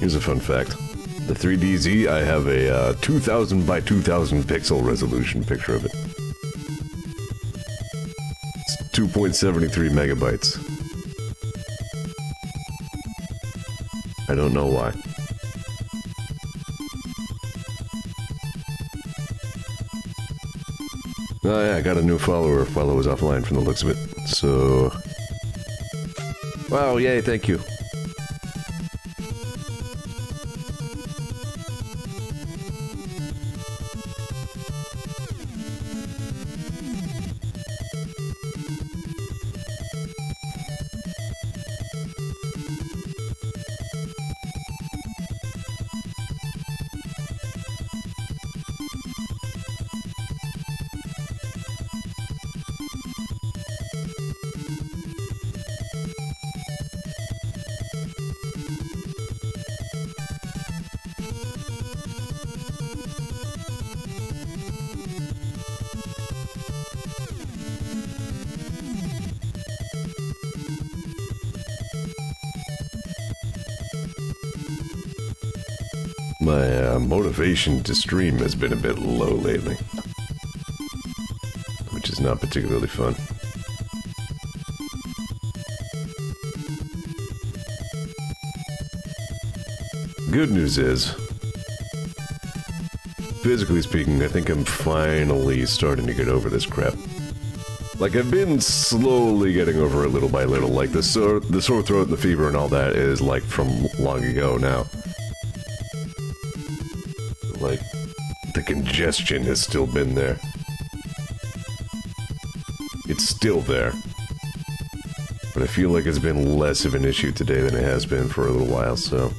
Here's a fun fact. The 3DZ, I have a 2000 by 2000 pixel resolution picture of it. It's 2.73 megabytes. I don't know why. Oh yeah, I got a new follower while I was offline from the looks of it, so... Wow, yay, thank you. My motivation to stream has been a bit low lately, which is not particularly fun. Good news is, physically speaking, I think I'm finally starting to get over this crap. Like, I've been slowly getting over it little by little, like the sore throat and the fever and all that is like from long ago now. Like, the congestion has still been there. It's still there. But I feel like it's been less of an issue today than it has been for a little while, so...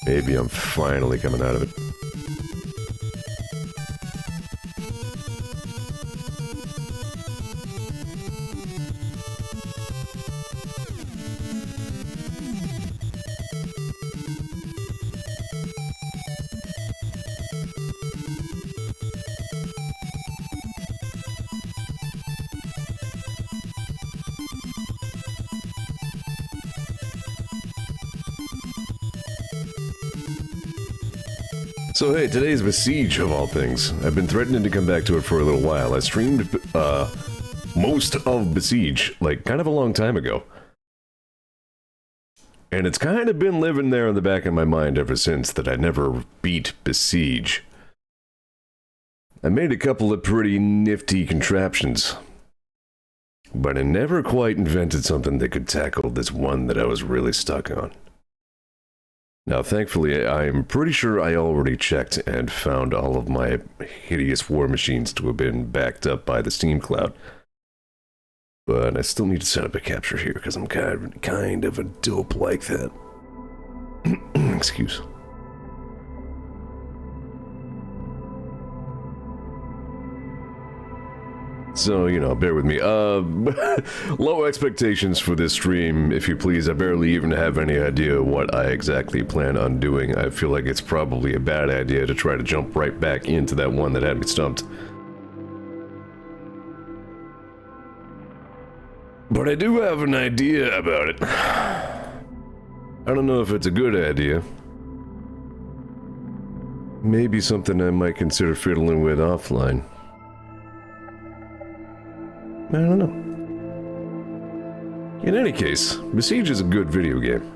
maybe I'm finally coming out of it. So hey, today's Besiege of all things. I've been threatening to come back to it for a little while. I streamed, most of Besiege, like, kind of a long time ago. And it's kind of been living there in the back of my mind ever since that I never beat Besiege. I made a couple of pretty nifty contraptions. But I never quite invented something that could tackle this one that I was really stuck on. Now, thankfully, I'm pretty sure I already checked and found all of my hideous war machines to have been backed up by the Steam cloud. But I still need to set up a capture here, because I'm kind of a dope like that. Excuse. So, you know, bear with me. Low expectations for this stream, if you please. I barely even have any idea what I exactly plan on doing. I feel like it's probably a bad idea to try to jump right back into that one that had me stumped. But I do have an idea about it. I don't know if it's a good idea. Maybe something I might consider fiddling with offline. I don't know. In any case, Besiege is a good video game.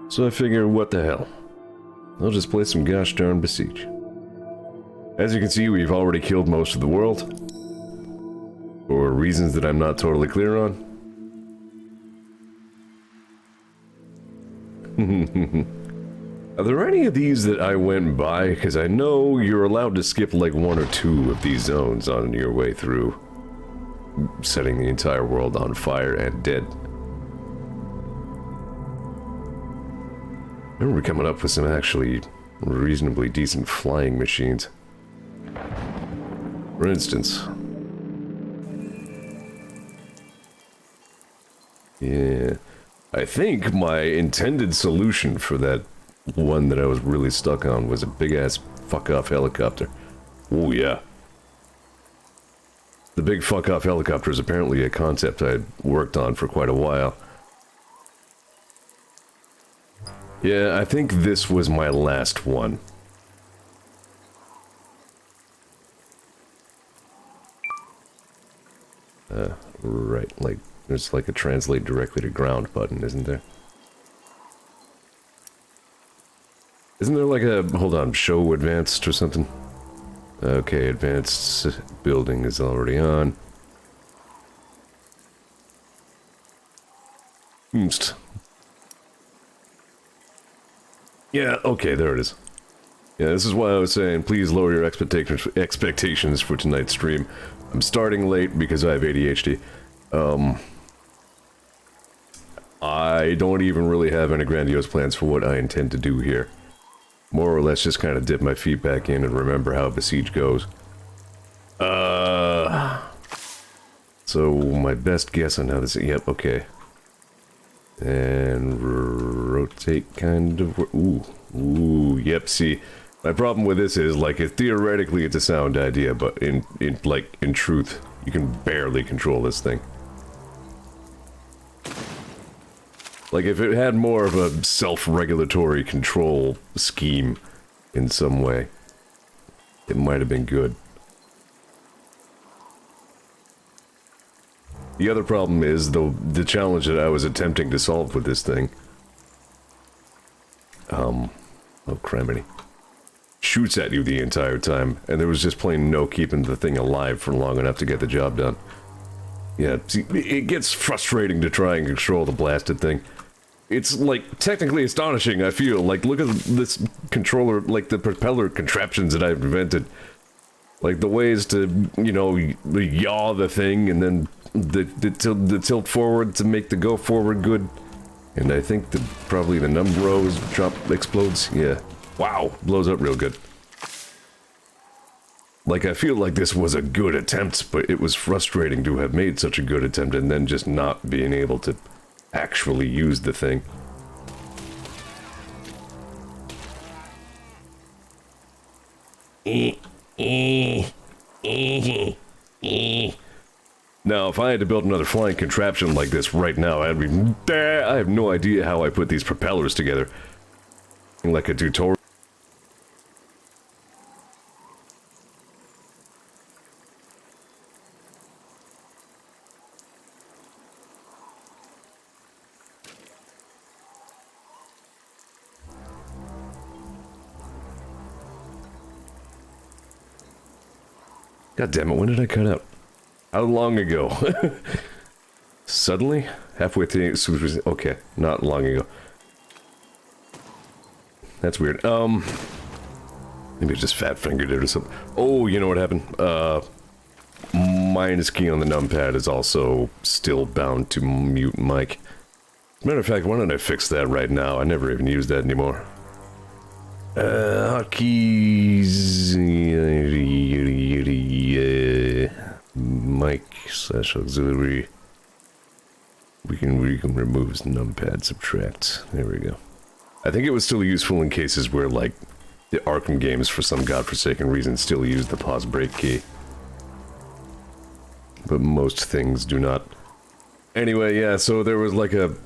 So I figure, what the hell? I'll just play some gosh darn Besiege. As you can see, we've already killed most of the world. For reasons that I'm not totally clear on. Are there any of these that I went by? Because I know you're allowed to skip like one or two of these zones on your way through. Setting the entire world on fire and dead. I remember coming up with some actually reasonably decent flying machines. For instance... yeah... I think my intended solution for that one that I was really stuck on was a big-ass fuck-off helicopter. Oh yeah. The big fuck-off helicopter is apparently a concept I'd worked on for quite a while. Yeah, I think this was my last one. Right, like, there's like a translate directly to ground button, isn't there? Isn't there like a, hold on, show advanced or something? Okay, advanced building is already on. Oomst. Yeah, okay, there it is. Yeah, this is why I was saying, please lower your expectations for tonight's stream. I'm starting late because I have ADHD. I don't even really have any grandiose plans for what I intend to do here. More or less just kind of dip my feet back in and remember how Besiege goes. So my best guess on how this... Yep, okay. And rotate kind of... Ooh, yep, see... My problem with this is, like, theoretically it's a sound idea, but in truth, you can barely control this thing. Like, if it had more of a self-regulatory control scheme in some way, it might have been good. The other problem is, though, the challenge that I was attempting to solve with this thing... oh, criminy. Shoots at you the entire time, and there was just plain no keeping the thing alive for long enough to get the job done. Yeah, see, it gets frustrating to try and control the blasted thing. It's, like, technically astonishing, I feel. Like, look at this controller, like, the propeller contraptions that I've invented. Like, the ways to, you know, yaw the thing, and then the tilt forward to make the go forward good. And I think that probably the num rows explodes, yeah. Wow, blows up real good. Like, I feel like this was a good attempt, but it was frustrating to have made such a good attempt and then just not being able to actually use the thing. Now, if I had to build another flying contraption like this right now, I'd be... I have no idea how I put these propellers together. Like a tutorial. God damn it, when did I cut out? How long ago? Suddenly? Halfway through... Okay, not long ago. That's weird. Maybe I just fat-fingered it or something. Oh, you know what happened? Minus key on the numpad is also still bound to mute mic. As a matter of fact, why don't I fix that right now? I never even use that anymore. Hotkeys... mic / auxiliary. We can remove numpad, subtract. There we go. I think it was still useful in cases where, like, the Arkham games, for some godforsaken reason, still use the pause break key. But most things do not. Anyway, yeah, so there was like a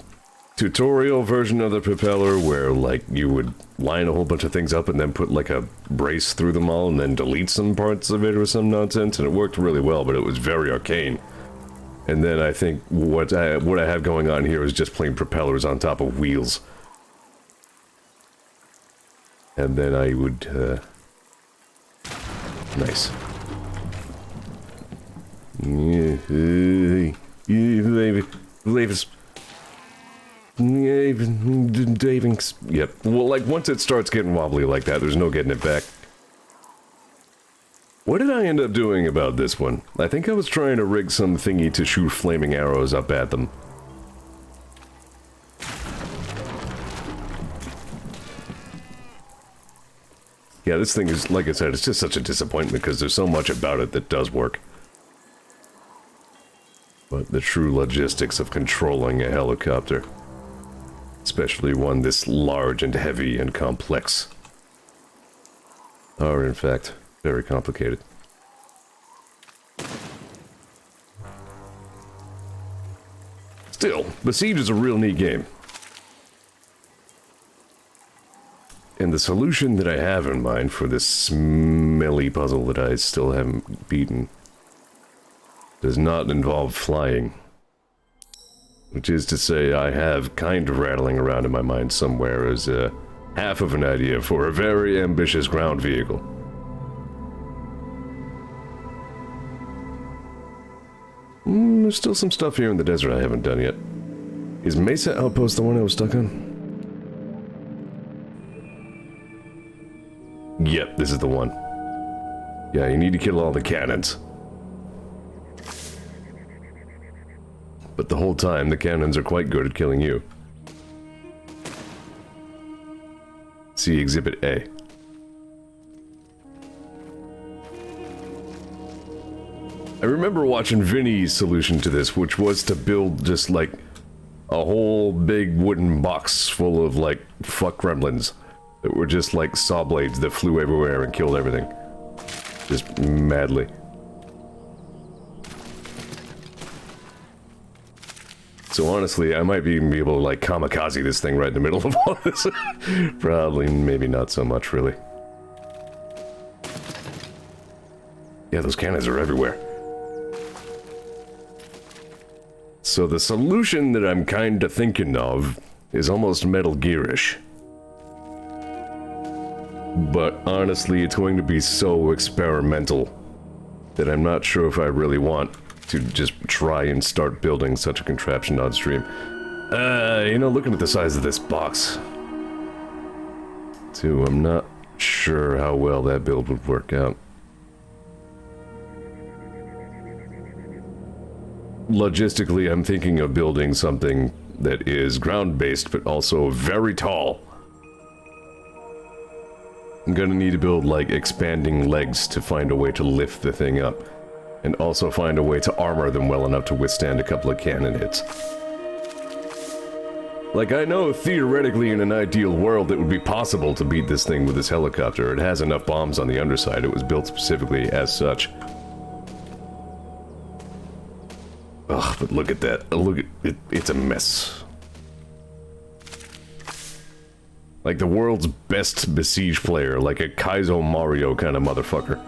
tutorial version of the propeller where, like, you would line a whole bunch of things up and then put, like, a brace through them all and then delete some parts of it or some nonsense, and it worked really well, but it was very arcane. And then I think what I have going on here is just plain propellers on top of wheels. And then I would, nice. Yep. Well, like, once it starts getting wobbly like that, there's no getting it back. What did I end up doing about this one? I think I was trying to rig some thingy to shoot flaming arrows up at them. Yeah, this thing is, like I said, it's just such a disappointment because there's so much about it that does work. But the true logistics of controlling a helicopter, especially one this large and heavy and complex, are in fact very complicated. Still, Besiege is a real neat game. And the solution that I have in mind for this smelly puzzle that I still haven't beaten does not involve flying. Which is to say, I have kind of rattling around in my mind somewhere as half of an idea for a very ambitious ground vehicle. There's still some stuff here in the desert I haven't done yet. Is Mesa Outpost the one I was stuck on? Yep, this is the one. Yeah, you need to kill all the cannons. But the whole time, the cannons are quite good at killing you. See Exhibit A. I remember watching Vinny's solution to this, which was to build just like a whole big wooden box full of like fuck gremlins that were just like saw blades that flew everywhere and killed everything. Just madly. So honestly, I might even be able to like kamikaze this thing right in the middle of all this. Probably, maybe not so much, really. Yeah, those cannons are everywhere. So the solution that I'm kinda thinking of is almost Metal Gear-ish. But honestly, it's going to be so experimental that I'm not sure if I really want to just try and start building such a contraption on stream. You know, looking at the size of this box, too, I'm not sure how well that build would work out. Logistically, I'm thinking of building something that is ground-based, but also very tall. I'm gonna need to build, like, expanding legs to find a way to lift the thing up. And also find a way to armor them well enough to withstand a couple of cannon hits. Like, I know theoretically in an ideal world it would be possible to beat this thing with this helicopter. It has enough bombs on the underside. It was built specifically as such. Ugh, but look at that. Look at it. It's a mess. Like the world's best Besiege player, like a Kaizo Mario kind of motherfucker.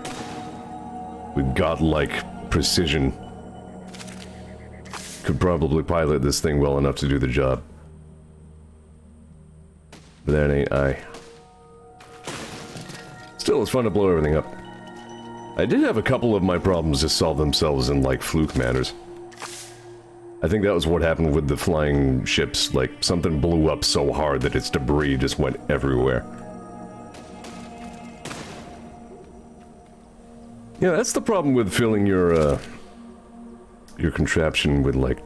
With godlike precision. Could probably pilot this thing well enough to do the job. But that ain't I. Still, it's fun to blow everything up. I did have a couple of my problems just solve themselves in, like, fluke manners. I think that was what happened with the flying ships. Like, something blew up so hard that its debris just went everywhere. Yeah, that's the problem with filling your contraption with, like,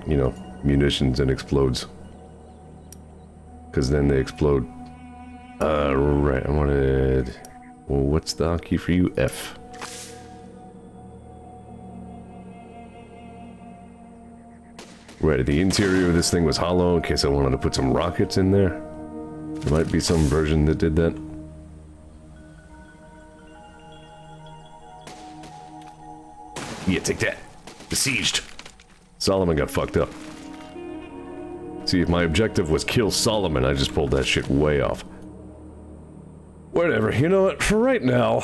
you know, munitions and explodes. Because then they explode. Right, I wanted... Well, what's the hotkey for you? F. Right, the interior of this thing was hollow in case I wanted to put some rockets in there. There might be some version that did that. Yeah, take that. Besieged. Solomon got fucked up. See, if my objective was kill Solomon, I just pulled that shit way off. Whatever, you know what, for right now,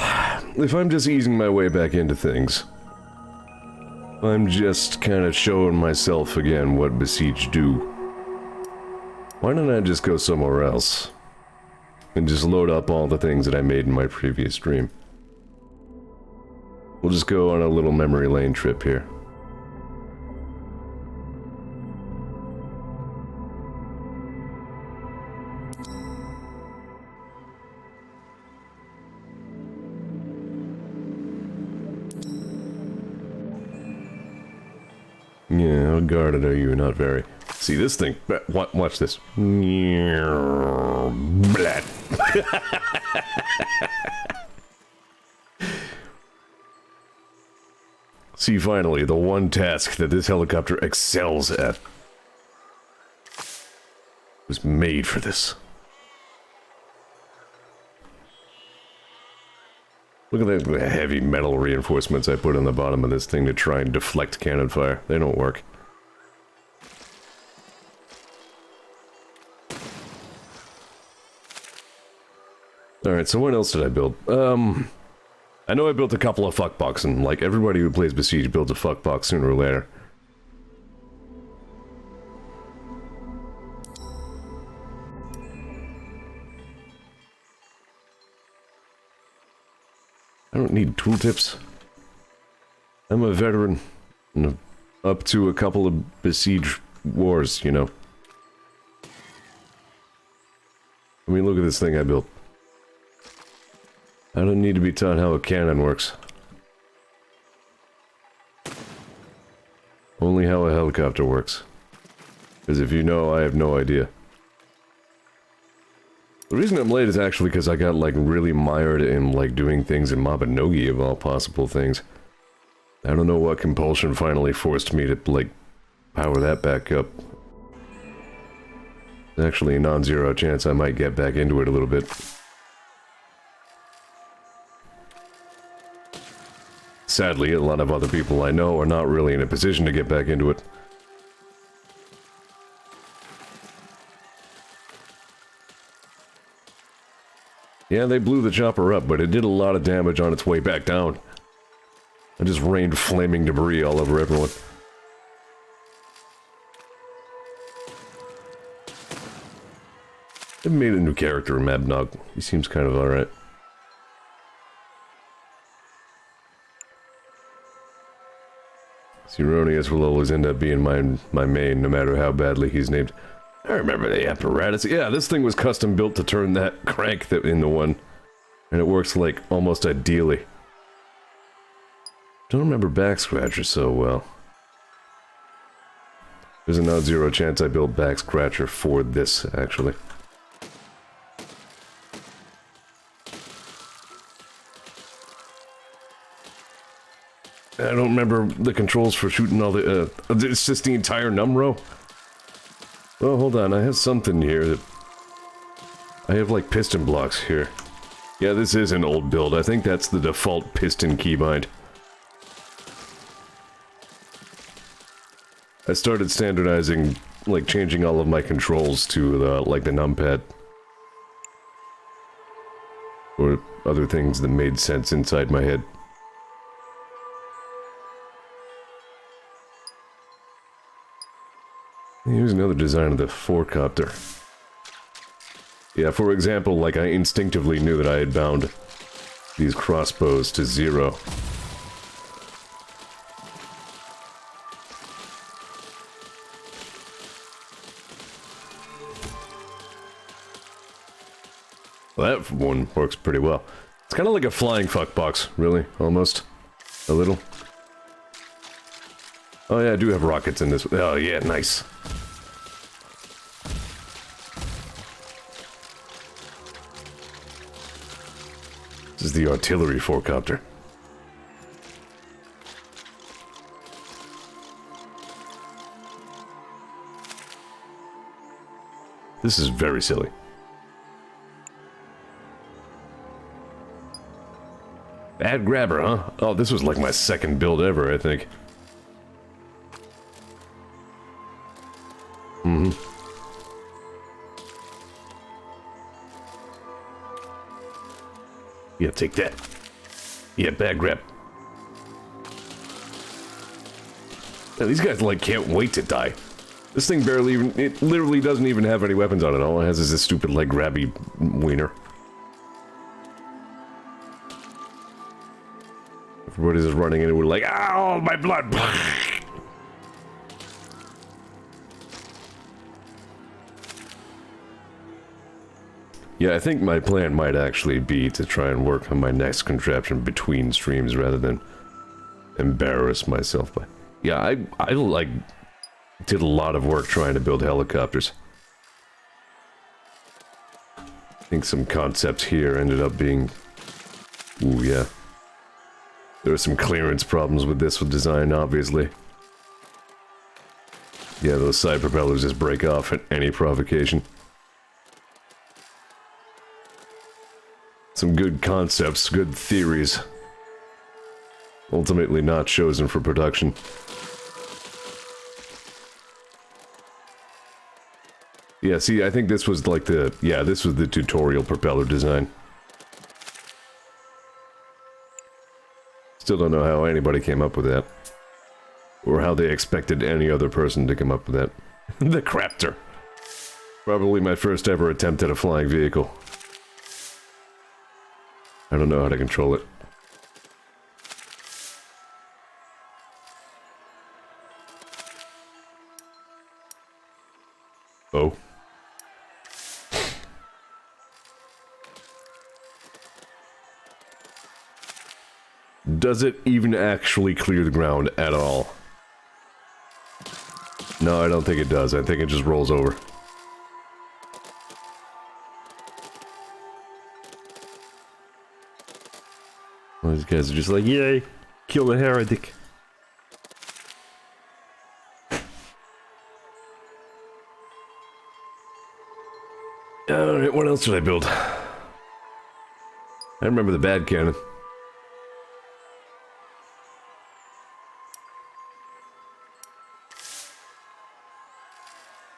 if I'm just easing my way back into things, I'm just kind of showing myself again what Besiege do. Why don't I just go somewhere else? And just load up all the things that I made in my previous stream. We'll just go on a little memory lane trip here. Yeah, how guarded are you? Not very. See this thing? Watch this. Blat. See, finally, the one task that this helicopter excels at was made for this. Look at the heavy metal reinforcements I put on the bottom of this thing to try and deflect cannon fire. They don't work. Alright, so what else did I build? I know I built a couple of fuckbox, and like everybody who plays Besiege builds a fuckbox sooner or later. I don't need tooltips. I'm a veteran, and up to a couple of Besiege wars, you know. I mean, look at this thing I built. I don't need to be taught how a cannon works. Only how a helicopter works. Because if you know, I have no idea. The reason I'm late is actually because I got, like, really mired in, like, doing things in Mabinogi of all possible things. I don't know what compulsion finally forced me to, like, power that back up. There's actually a non-zero chance I might get back into it a little bit. Sadly, a lot of other people I know are not really in a position to get back into it. Yeah, they blew the chopper up, but it did a lot of damage on its way back down. I just rained flaming debris all over everyone. They made a new character, Mabnog. He seems kind of alright. Zeronius will always end up being my main, no matter how badly he's named. I remember the apparatus. Yeah, this thing was custom built to turn that crank that in the one. And it works, like, almost ideally. Don't remember Back Scratcher so well. There's a non-zero chance I built Back Scratcher for this, actually. I don't remember the controls for shooting all the, it's just the entire num row? Oh, hold on, I have something here that... I have, like, piston blocks here. Yeah, this is an old build. I think that's the default piston keybind. I started standardizing, like, changing all of my controls to, like, the numpad. Or other things that made sense inside my head. Here's another design of the four-copter. Yeah, for example, like, I instinctively knew that I had bound these crossbows to 0. Well, that one works pretty well. It's kind of like a flying fuckbox, really, almost. A little. Oh yeah, I do have rockets in this. Oh yeah, nice. This is the artillery four-copter. This is very silly. Bad grabber, huh? Oh, this was like my second build ever, I think. Mm-hmm. Yeah, take that. Yeah, bad grab. Yeah, these guys, like, can't wait to die. This thing barely even... It literally doesn't even have any weapons on it. All it has is this stupid, like, grabby wiener. Everybody's just running in and we're like, ow, my blood! Yeah, I think my plan might actually be to try and work on my next contraption between streams rather than embarrass myself by... Yeah, I like, did a lot of work trying to build helicopters. I think some concepts here ended up being... Ooh, yeah. There were some clearance problems with this design, obviously. Yeah, those side propellers just break off at any provocation. Some good concepts, good theories. Ultimately not chosen for production. Yeah, see, I think this was like the... Yeah, this was the tutorial propeller design. Still don't know how anybody came up with that. Or how they expected any other person to come up with that. The Craptor. Probably my first ever attempt at a flying vehicle. I don't know how to control it. Oh. Does it even actually clear the ground at all? No, I don't think it does. I think it just rolls over. Well, these guys are just like, yay! Kill the heretic. Alright, what else should I build? I remember the bad cannon.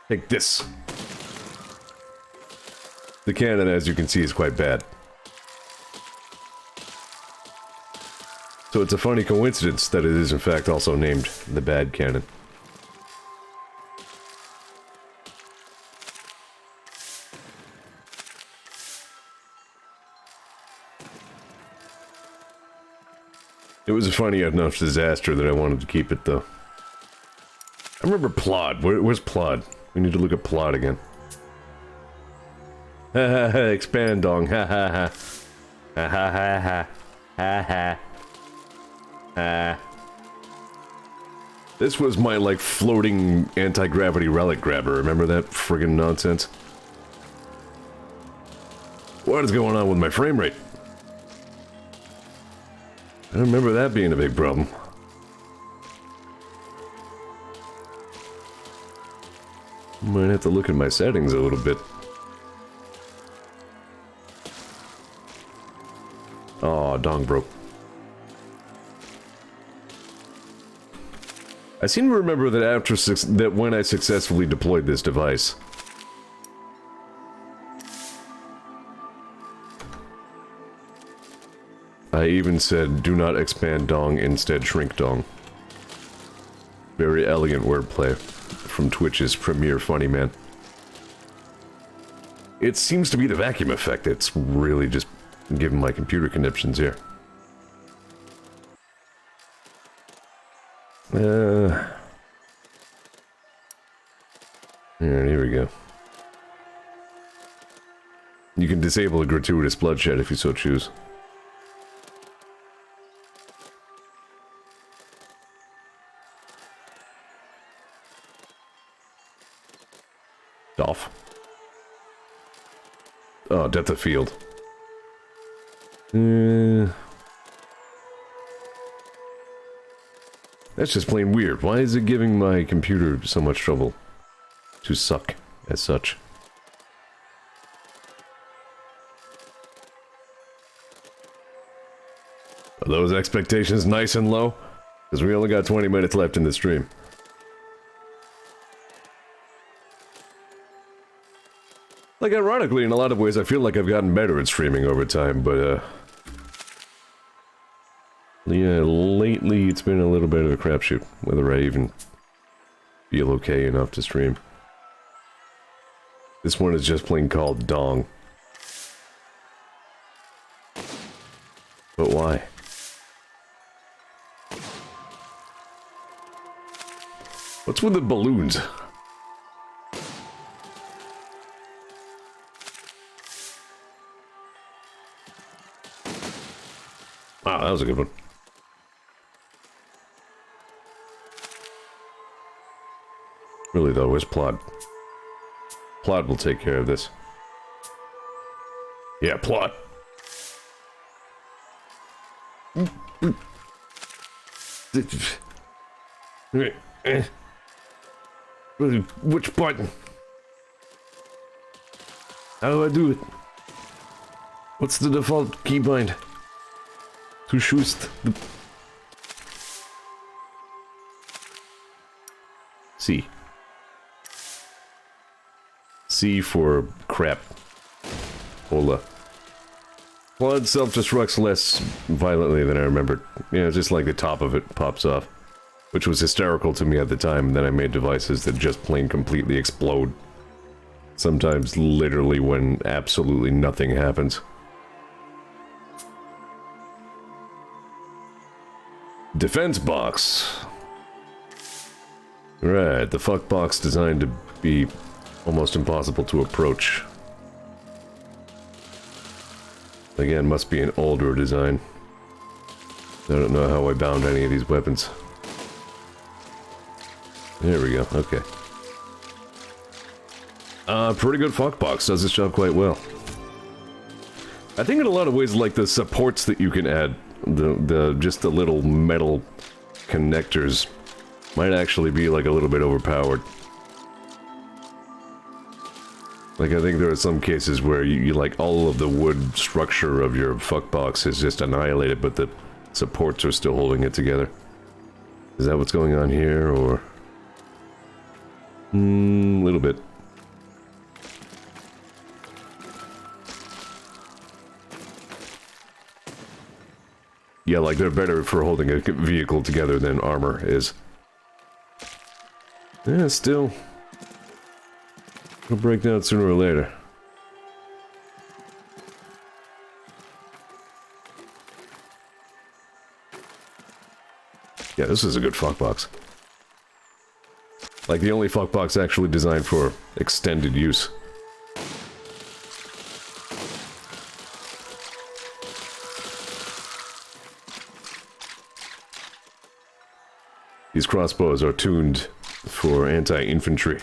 Take this. The cannon, as you can see, is quite bad. So it's a funny coincidence that it is in fact also named the bad cannon. It was a funny enough disaster that I wanted to keep it, though. I remember Plod. Where's Plod? We need to look at Plod again. Ha ha ha, expand dong, ha ha ha. Ha ha ha ha. Ha ha. Ha. This was my, like, floating anti-gravity relic grabber. Remember that friggin' nonsense? What is going on with my frame rate? I don't remember that being a big problem. Might have to look at my settings a little bit. Aw, dong broke. I seem to remember that after that when I successfully deployed this device, I even said, do not expand dong, instead shrink dong. Very elegant wordplay from Twitch's premier funny man. It seems to be the vacuum effect that's really just giving my computer conniptions here. Alright, here we go. You can disable a gratuitous bloodshed if you so choose. Off. Oh, depth of field. That's just plain weird. Why is it giving my computer so much trouble to suck as such? Are those expectations nice and low? Because we only got 20 minutes left in the stream. Like, ironically, in a lot of ways, I feel like I've gotten better at streaming over time, but, yeah, lately it's been a little bit of a crapshoot, whether I even feel okay enough to stream. This one is just plain called Dong. But why? What's with the balloons? Wow, that was a good one. Really though, where's Plod? Plod will take care of this. Yeah, Plod. Which button? How do I do it? What's the default keybind? To shoot the... C. C for crap. Hola. Well, it self-destructs less violently than I remembered. Yeah, it's just like the top of it pops off. Which was hysterical to me at the time, and then I made devices that just plain completely explode. Sometimes literally when absolutely nothing happens. Defense box. Right, the fuck box designed to be almost impossible to approach. Again, must be an older design. I don't know how I bound any of these weapons. There we go, okay. Pretty good fuck box, does its job quite well. I think in a lot of ways, like the supports that you can add, just the little metal connectors might actually be like a little bit overpowered. Like, I think there are some cases where you like, all of the wood structure of your fuck box is just annihilated, but the supports are still holding it together. Is that what's going on here, or? Little bit. Yeah, like, they're better for holding a vehicle together than armor is. Yeah, still. It'll break down sooner or later. Yeah, this is a good fuck box. Like the only fuck box actually designed for extended use. These crossbows are tuned for anti-infantry.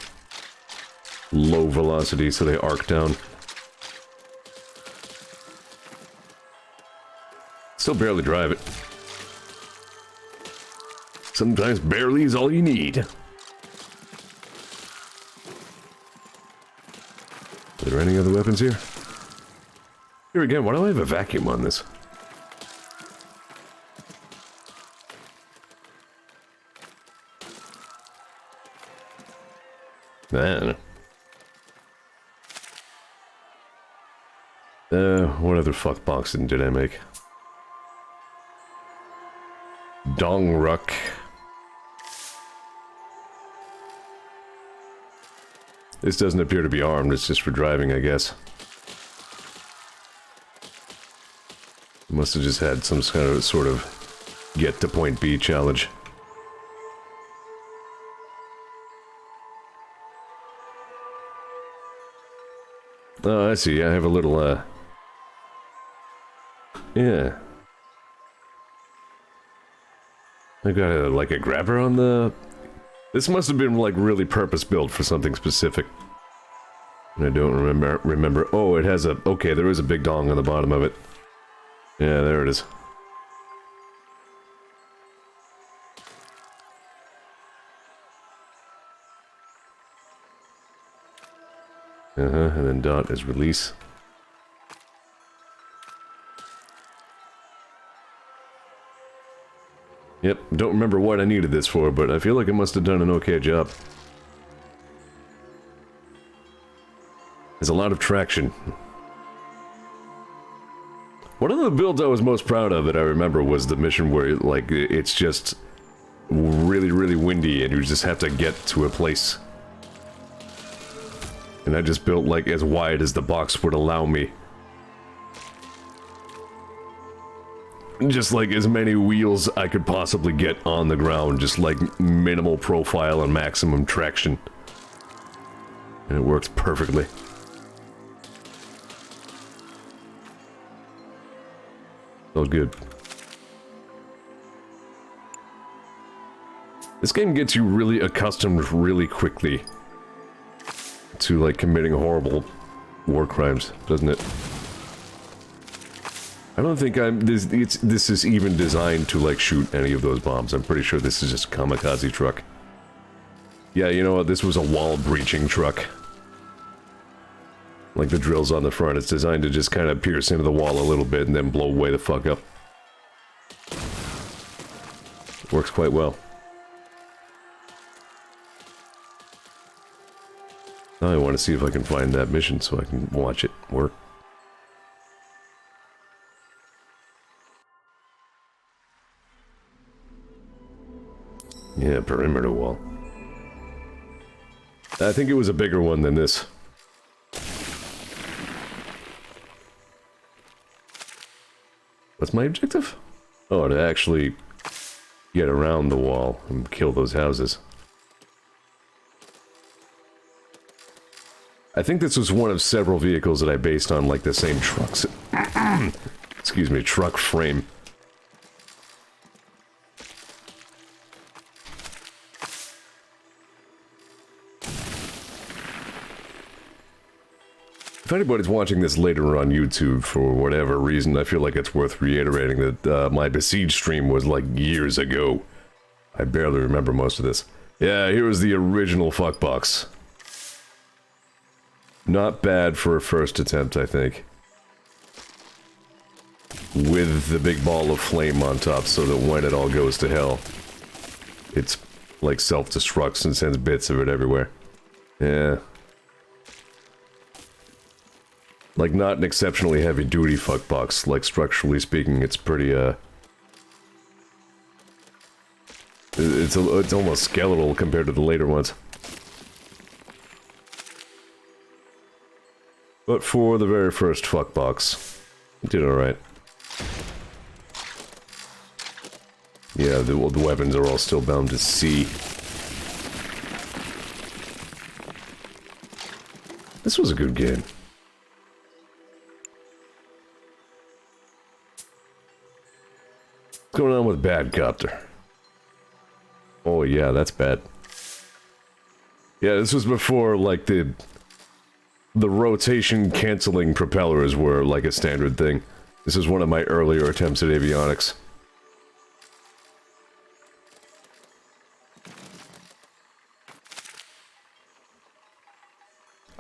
Low velocity, so they arc down. Still barely drive it. Sometimes barely is all you need. Are there any other weapons here? Here again, why do I have a vacuum on this? Man. What other fuck boxing did I make? Dong Ruck. This doesn't appear to be armed, it's just for driving, I guess. Must have just had some kind of sort of get to point B challenge. Oh, I see. I have a little, yeah. I got like a grabber on the... This must have been, like, really purpose-built for something specific. And I don't remember... Oh, it has a... Okay, there is a big dong on the bottom of it. Yeah, there it is. And then dot is release. Yep, don't remember what I needed this for, but I feel like I must have done an okay job. There's a lot of traction. One of the builds I was most proud of that I remember was the mission where, like, it's just really, really windy and you just have to get to a place. And I just built, like, as wide as the box would allow me. Just, like, as many wheels I could possibly get on the ground. Just, like, minimal profile and maximum traction. And it works perfectly. Felt good. This game gets you really accustomed really quickly to, like, committing horrible war crimes, doesn't it? I don't think this is even designed to, like, shoot any of those bombs. I'm pretty sure this is just a kamikaze truck. Yeah, you know what? This was a wall-breaching truck. Like the drills on the front. It's designed to just kind of pierce into the wall a little bit and then blow way the fuck up. Works quite well. Now I want to see if I can find that mission so I can watch it work. Yeah, perimeter wall. I think it was a bigger one than this. What's my objective? Oh, to actually get around the wall and kill those houses. I think this was one of several vehicles that I based on, like, the same trucks. Excuse me, truck frame. If anybody's watching this later on YouTube for whatever reason, I feel like it's worth reiterating that my Besiege stream was like years ago. I barely remember most of this. Yeah, here was the original fuckbox. Not bad for a first attempt, I think. With the big ball of flame on top so that when it all goes to hell, it's like self-destructs and sends bits of it everywhere. Yeah. Like, not an exceptionally heavy-duty fuckbox. Like, structurally speaking, it's pretty, it's almost skeletal compared to the later ones. But for the very first fuckbox, it did alright. Yeah, the weapons are all still bound to C. This was a good game. What's going on with Bad Copter? Oh yeah, that's bad. Yeah, this was before, like, the rotation canceling propellers were, like, a standard thing. This is one of my earlier attempts at avionics.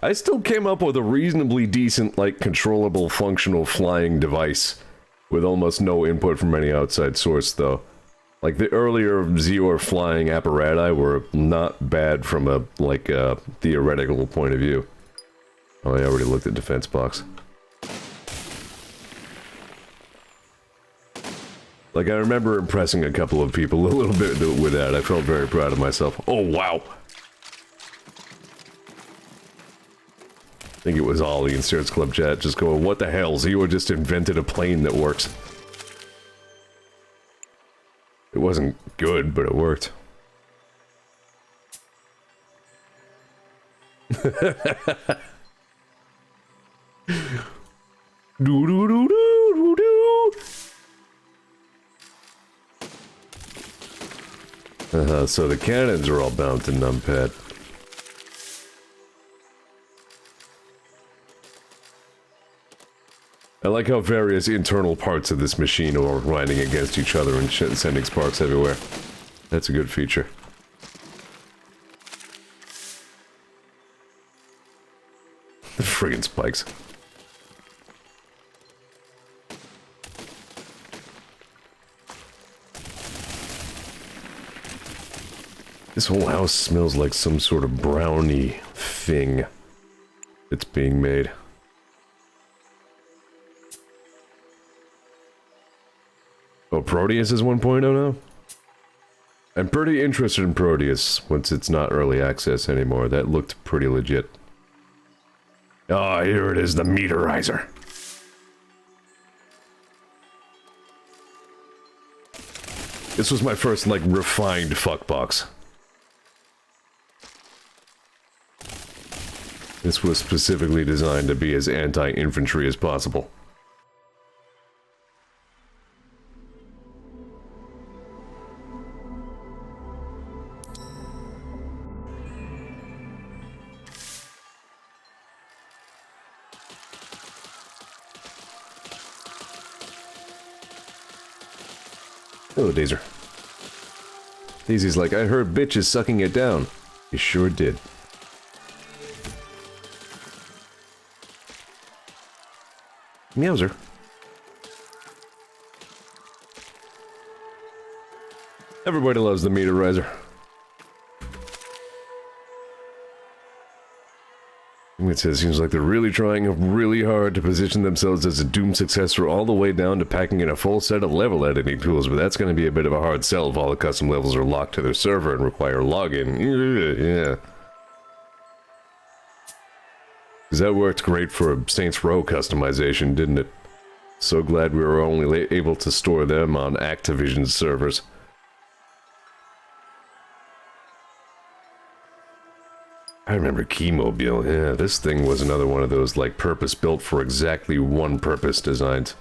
I still came up with a reasonably decent, like, controllable, functional flying device. With almost no input from any outside source, though. Like, the earlier Zeor flying apparati were not bad from a, like, theoretical point of view. Oh, I already looked at defense box. Like, I remember impressing a couple of people a little bit with that. I felt very proud of myself. Oh, wow! I think it was Ollie in Steers Club chat just going, what the hell, Zeor just invented a plane that works. It wasn't good, but it worked. So the cannons are all bound to numpad. I like how various internal parts of this machine are grinding against each other and sending sparks everywhere. That's a good feature. The friggin' spikes. This whole house smells like some sort of brownie thing that's being made. Oh, Proteus is 1.0 now? I'm pretty interested in Proteus once it's not early access anymore. That looked pretty legit. Oh, here it is, the meterizer. This was my first, like, refined fuckbox. This was specifically designed to be as anti-infantry as possible. Hello, Dazer. Daisy's like, I heard bitch is sucking it down. You sure did. Meowser. Everybody loves the meterizer. It says, seems like they're really trying really hard to position themselves as a Doom successor all the way down to packing in a full set of level editing tools, but that's going to be a bit of a hard sell if all the custom levels are locked to their server and require login. Yeah. Because that worked great for a Saints Row customization, didn't it? So glad we were only able to store them on Activision's servers. I remember Keymobile. Yeah, this thing was another one of those, like, purpose-built for exactly one purpose designs.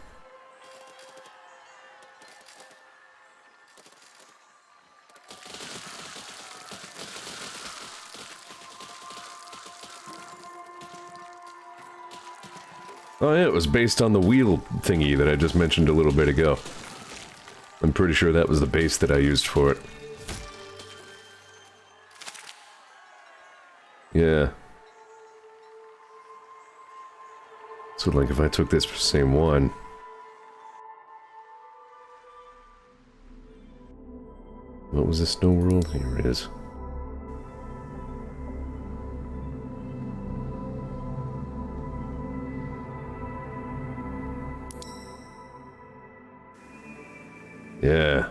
Oh yeah, it was based on the wheel thingy that I just mentioned a little bit ago. I'm pretty sure that was the base that I used for it. Yeah. So, like, if I took this same one... What was the snow world? Here it is. Yeah.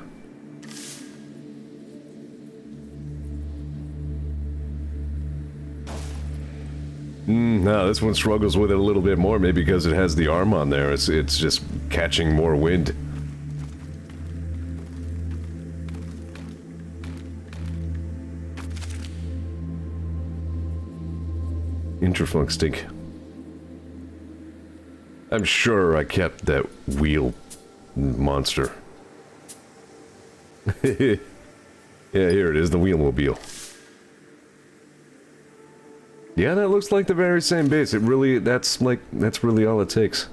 No, this one struggles with it a little bit more, maybe because it has the arm on there. It's just catching more wind. Interfunk stink. I'm sure I kept that wheel monster. Yeah, here it is, the wheelmobile. Yeah, that looks like the very same base. It really, that's really all it takes.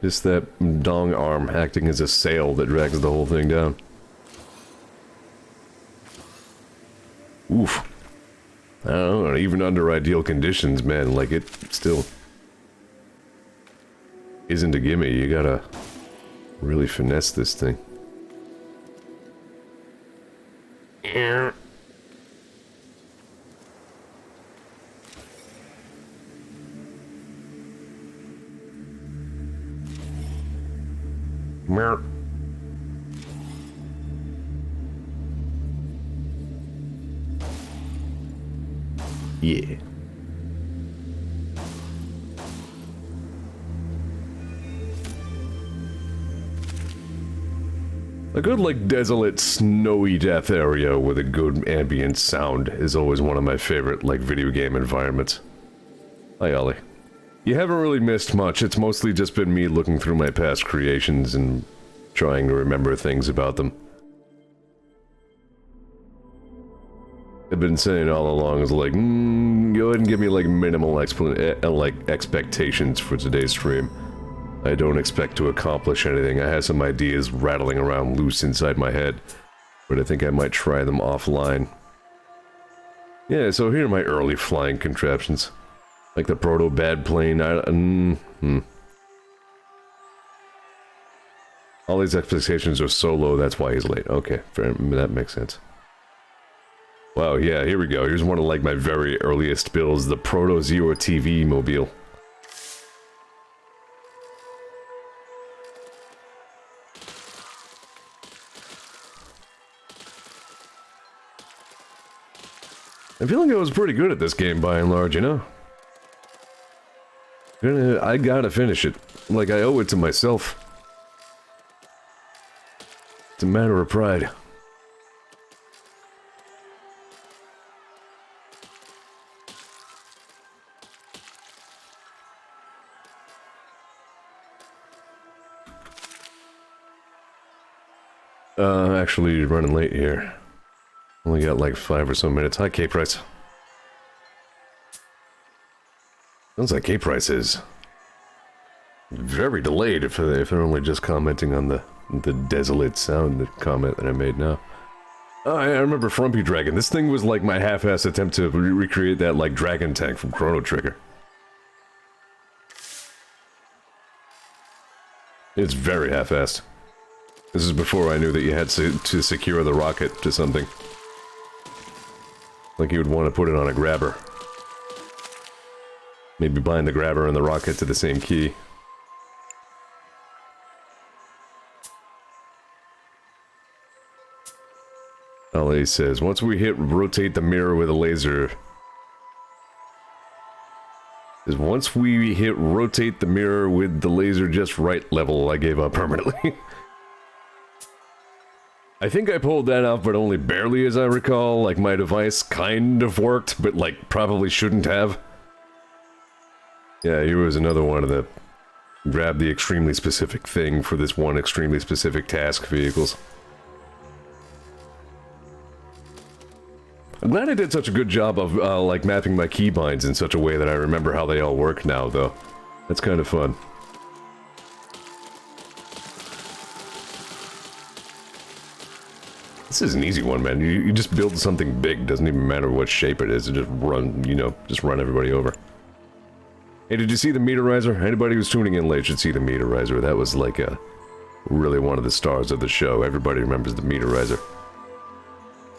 Just that dong arm acting as a sail that drags the whole thing down. Oof. I don't know, even under ideal conditions, man, like, it still isn't a gimme. You gotta really finesse this thing. Yeah. A good, like, desolate, snowy death area with a good ambient sound is always one of my favorite, like, video game environments. Hi, Ollie. You haven't really missed much. It's mostly just been me looking through my past creations and trying to remember things about them. I've been saying all along is like, go ahead and give me like minimal expectations for today's stream. I don't expect to accomplish anything. I have some ideas rattling around loose inside my head, but I think I might try them offline. Yeah, so here are my early flying contraptions. Like the proto-bad plane, All these expectations are so low, that's why he's late. Okay, fair, that makes sense. Wow, yeah, here we go. Here's one of like my very earliest builds, the proto-Zeor TV mobile. I feel like I was pretty good at this game by and large, you know? I gotta finish it. Like, I owe it to myself. It's a matter of pride. Actually running late here. Only got like 5 or so minutes. Hi, K-Price. Sounds like K-Price is very delayed if they're only just commenting on the desolate sound comment that I made now. Oh, I remember Frumpy Dragon. This thing was like my half-ass attempt to recreate that like dragon tank from Chrono Trigger. It's very half-assed. This is before I knew that you had to secure the rocket to something. Like you would want to put it on a grabber. Maybe bind the grabber and the rocket to the same key. LA says, once we hit rotate the mirror with a laser... Once we hit rotate the mirror with the laser just right level, I gave up permanently. I think I pulled that off, but only barely as I recall. Like, my device kind of worked, but, like, probably shouldn't have. Yeah, here was another one of the... grab the extremely specific thing for this one extremely specific task vehicles. I'm glad I did such a good job of, like, mapping my keybinds in such a way that I remember how they all work now, though. That's kind of fun. This is an easy one, man. You just build something big. Doesn't even matter what shape it is. It just run, you know, just run everybody over. Hey, did you see the meteorizer? Anybody who's tuning in late should see the meteorizer. That was, like, really one of the stars of the show. Everybody remembers the meteorizer.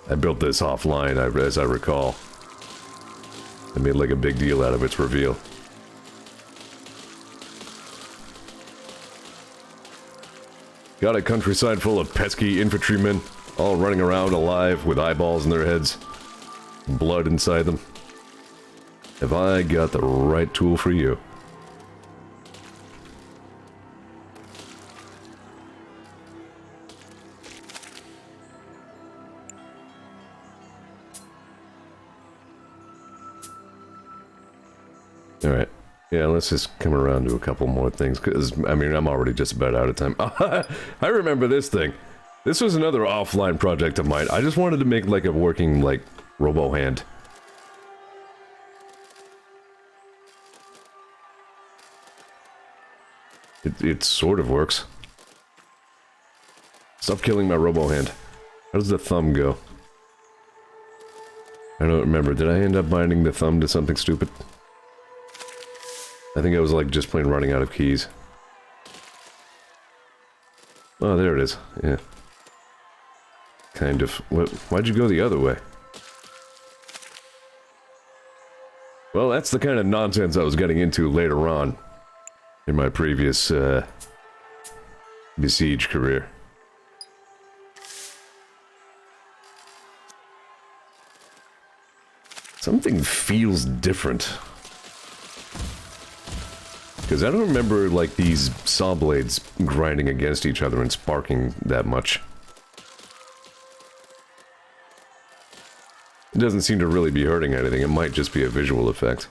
I built this offline, as I recall. I made like a big deal out of its reveal. Got a countryside full of pesky infantrymen, all running around alive with eyeballs in their heads. Blood inside them. Have I got the right tool for you? Alright. Yeah, let's just come around to a couple more things, because, I mean, I'm already just about out of time. I remember this thing. This was another offline project of mine. I just wanted to make, like, a working, like, robo-hand. It sort of works. Stop killing my robo-hand. How does the thumb go? I don't remember. Did I end up binding the thumb to something stupid? I think I was like just plain running out of keys. Oh, there it is. Yeah. Kind of. Why'd you go the other way? Well, that's the kind of nonsense I was getting into later on in my previous Besiege career. Something feels different. Because I don't remember, like, these saw blades grinding against each other and sparking that much. It doesn't seem to really be hurting anything. It might just be a visual effect.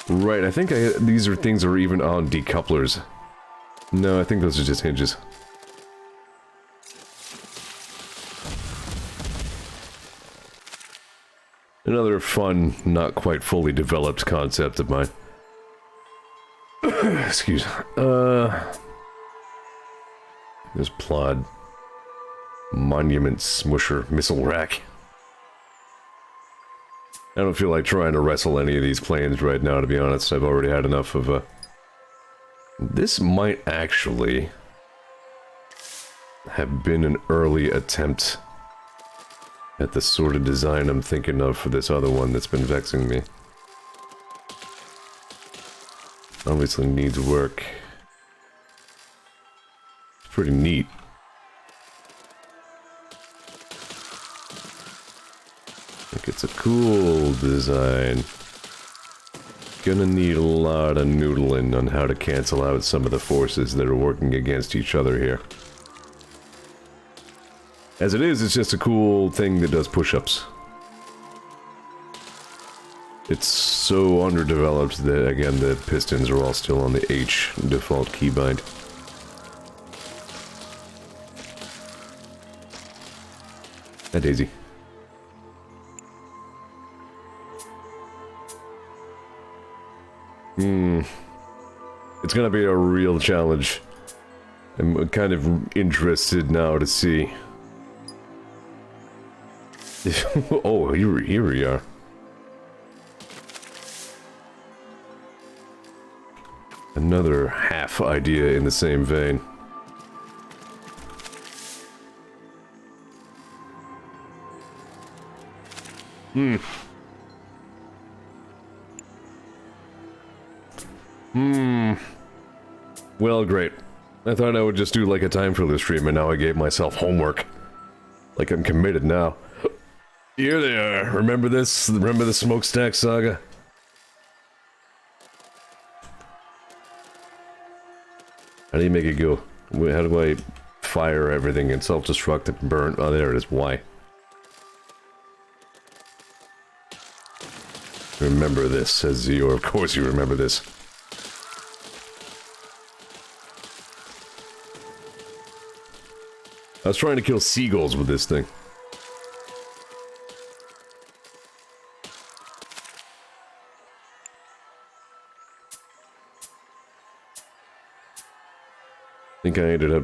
Right, I think these are things that are even on decouplers. No, I think those are just hinges. Another fun, not quite fully developed concept of mine. Excuse me. There's Plod. Monument Smusher Missile Rack. I don't feel like trying to wrestle any of these planes right now, to be honest. I've already had enough of, This might actually have been an early attempt at the sort of design I'm thinking of for this other one that's been vexing me. Obviously needs work. It's pretty neat. I think it's a cool design. Gonna need a lot of noodling on how to cancel out some of the forces that are working against each other here. As it is, it's just a cool thing that does push-ups. It's so underdeveloped that, again, the pistons are all still on the H default keybind. Hi, Daisy. It's gonna be a real challenge. I'm kind of interested now to see. Oh, here we are. Another half idea in the same vein. Hmm. Hmm. Well, great. I thought I would just do like a time filler stream, and now I gave myself homework. Like I'm committed now. Here they are. Remember this? Remember the smokestack saga? How do you make it go? How do I fire everything and self-destruct and burn? Oh, there it is. Why? Remember this, says Zeor. Of course you remember this. I was trying to kill seagulls with this thing. I think I ended up...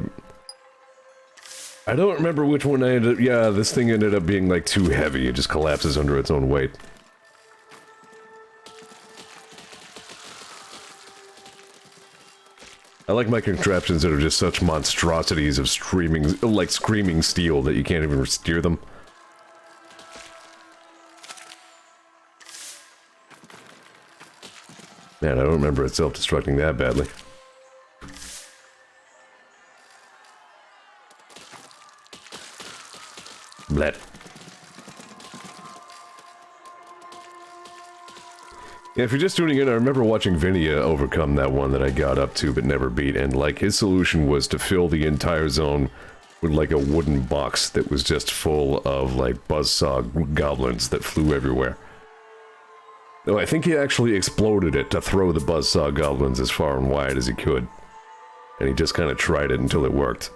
I don't remember which one I ended up... Yeah, this thing ended up being, like, too heavy. It just collapses under its own weight. I like my contraptions that are just such monstrosities of screaming steel that you can't even steer them. Man, I don't remember it self-destructing that badly. Blat. Yeah, if you're just tuning in, I remember watching Vinia overcome that one that I got up to but never beat, and like his solution was to fill the entire zone with like a wooden box that was just full of like buzzsaw goblins that flew everywhere. Though I think he actually exploded it to throw the buzzsaw goblins as far and wide as he could. And he just kind of tried it until it worked.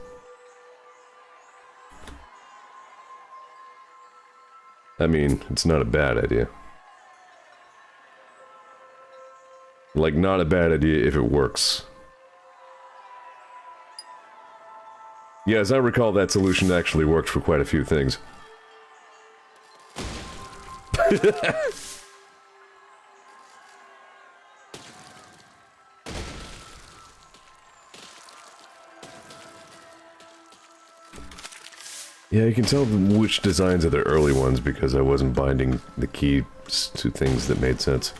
I mean, it's not a bad idea. Like, not a bad idea if it works. Yeah, as I recall, that solution actually worked for quite a few things. Yeah, you can tell which designs are the early ones because I wasn't binding the keys to things that made sense.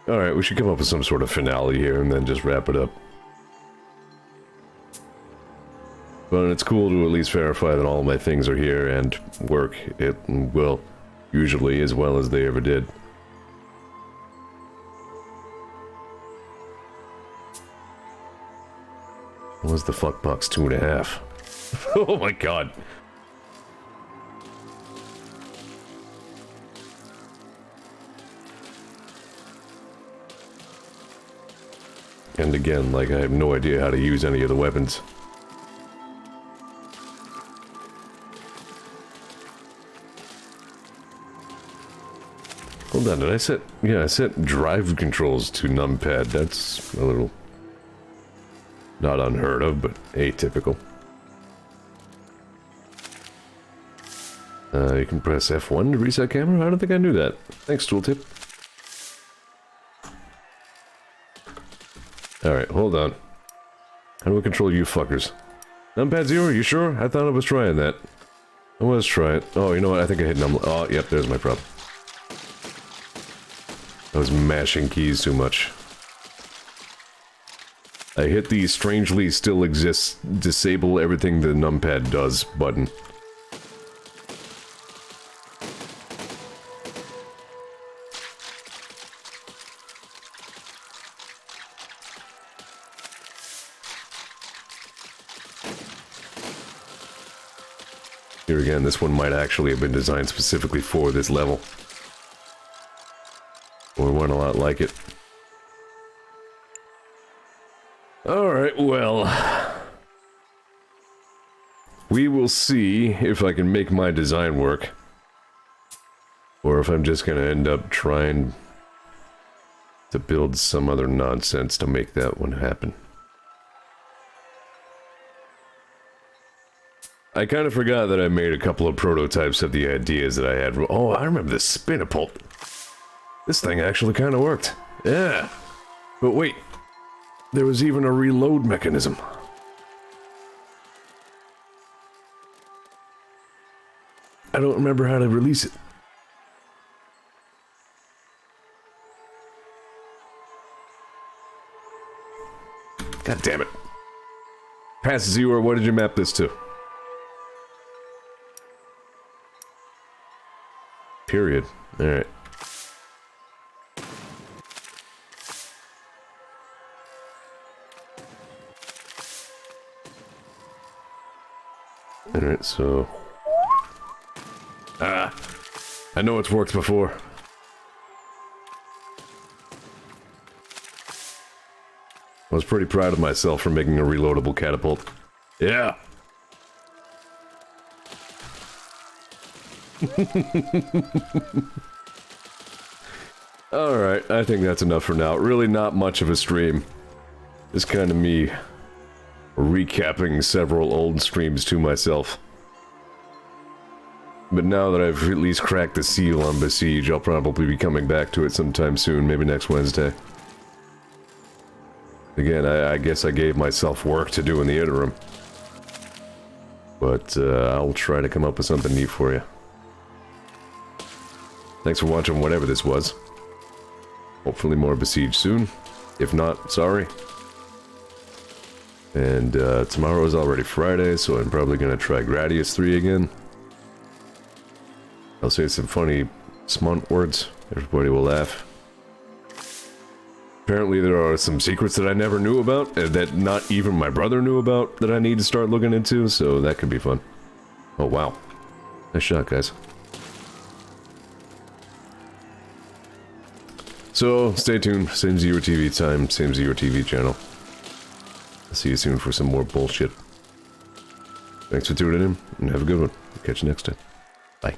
Alright, we should come up with some sort of finale here and then just wrap it up. But it's cool to at least verify that all my things are here and work. It will, usually, as well as they ever did. What was the fuck box 2.5? Oh my god. And again, like, I have no idea how to use any of the weapons. Hold on, did I set... Yeah, I set drive controls to numpad. That's a little... not unheard of, but atypical. You can press F1 to reset camera? I don't think I knew that. Thanks, tooltip. Alright, hold on. How do I control you fuckers? Numpad 0, you sure? I thought I was trying that. I was trying. Oh, you know what? I think I hit Oh, yep, there's my problem. I was mashing keys too much. I hit the strangely still exists, disable everything the numpad does button. Here again, this one might actually have been designed specifically for this level. Or one a lot like it. Alright, well... we will see if I can make my design work. Or if I'm just gonna end up trying to build some other nonsense to make that one happen. I kind of forgot that I made a couple of prototypes of the ideas that I had. Oh, I remember this spinapult. This thing actually kind of worked. Yeah. But wait. There was even a reload mechanism. I don't remember how to release it. God damn it. Pass Zeor, what did you map this to? Period. Alright. Alright, so... Ah! I know it's worked before. I was pretty proud of myself for making a reloadable catapult. Yeah! Alright, I think that's enough for now. Really not much of a stream. Just kind of me recapping several old streams to myself. But now that I've at least cracked the seal on Besiege, I'll probably be coming back to it sometime soon, maybe next Wednesday. Again, I guess I gave myself work to do in the interim. But I'll try to come up with something neat for you. Thanks for watching whatever this was. Hopefully more Besiege soon. If not, sorry. And tomorrow is already Friday, so I'm probably gonna try Gradius 3 again. I'll say some funny smart words. Everybody will laugh. Apparently there are some secrets that I never knew about, and that not even my brother knew about, that I need to start looking into, so that could be fun. Oh wow. Nice shot, guys. So, stay tuned. Same Zeor TV time, same Zeor TV channel. I'll see you soon for some more bullshit. Thanks for tuning in, and have a good one. Catch you next time. Bye.